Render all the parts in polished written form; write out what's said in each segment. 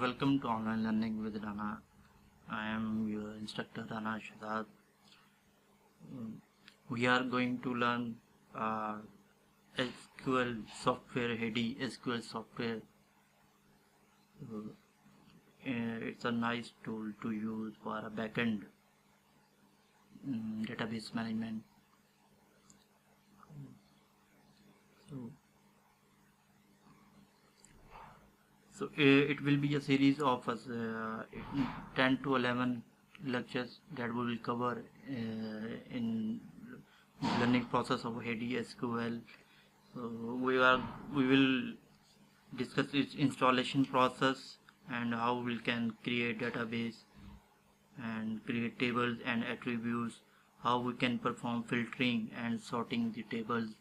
Welcome to Online Learning with Rana. I am your instructor Rana Shadad. We are going to learn SQL software, HediSQL software. It's a nice tool to use for a backend database management. So it will be a series of 10 to 11 lectures that we will cover in learning process of HediSQL. So we will discuss its installation process and how we can create database and create tables and attributes, how we can perform filtering and sorting the tables,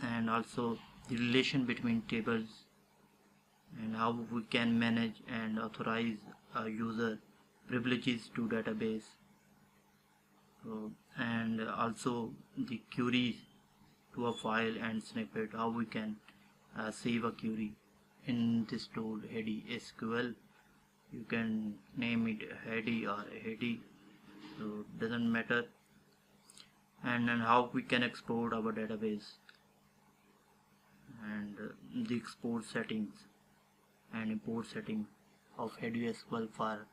and also the relation between tables, and how we can manage and authorize a user privileges to database, and also the queries to a file and snippet, how we can save a query in this tool HediSQL. You can name it Hedi or Hedi, so doesn't matter. And how we can export our database and the export settings and import setting of HediSQL for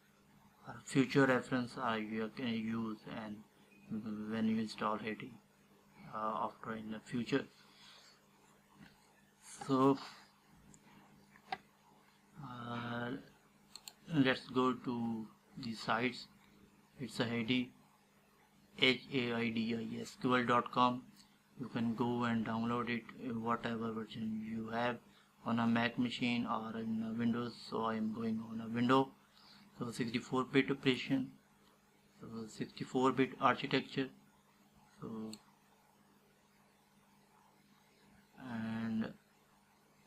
future reference you can use and when you install Hedi after in the future. So let's go to the sites. It's a Hedi, HAIDISQL.com. You can go and download it whatever version you have on a Mac machine or in Windows. So I am going on a window. So 64-bit operation, so 64-bit architecture.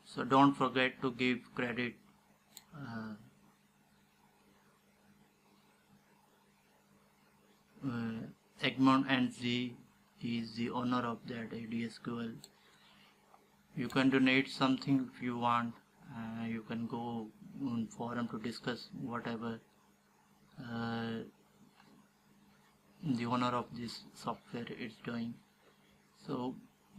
So don't forget to give credit Egmont and Z is the owner of that HediSQL. You can donate something if you want. You can go on forum to discuss whatever the owner of this software is doing. So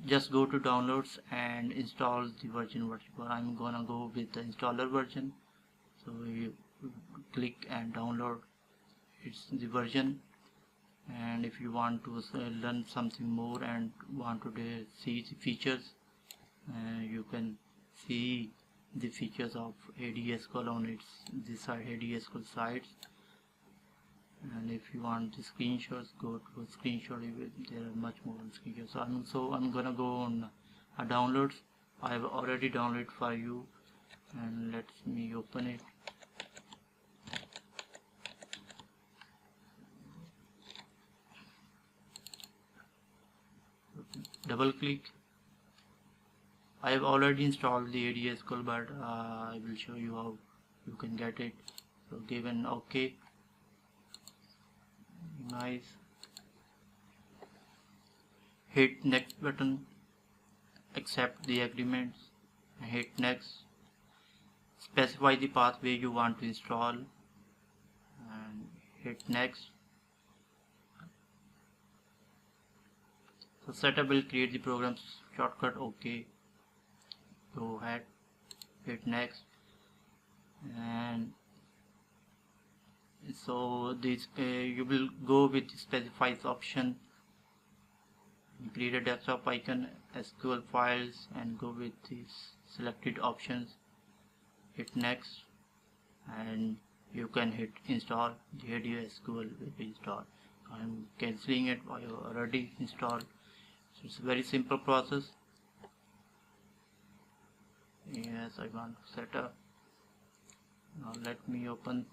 just go to downloads and install the version whatever. I'm gonna go with the installer version. So you click and download. It's the version. And if you want to learn something more and want to see the features, you can see the features of HediSQL on this HediSQL sites. And if you want the screenshots, go to a screenshot. There are much more screenshots. So I'm gonna go on downloads. I have already downloaded for you, and let me open it. Double click. I have already installed the HediSQL, but I will show you how you can get it. So give an OK. Nice. Hit next button. Accept the agreements. Hit next. Specify the pathway you want to install and hit next. So setup will create the program's shortcut. OK. Go ahead, hit next. And so this you will go with the specifies option, create a desktop icon, SQL files, and go with these selected options. Hit next, and you can hit install. The HediSQL will be installed. I'm cancelling it. I already installed. So it's a very simple process. Yes, I want to set up. Now let me open.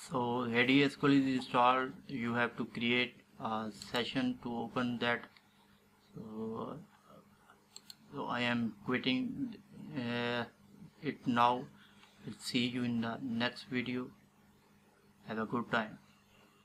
So HediSQL is installed. You have to create a session to open that. So I am quitting it now. We'll see you in the next video. Have a good time.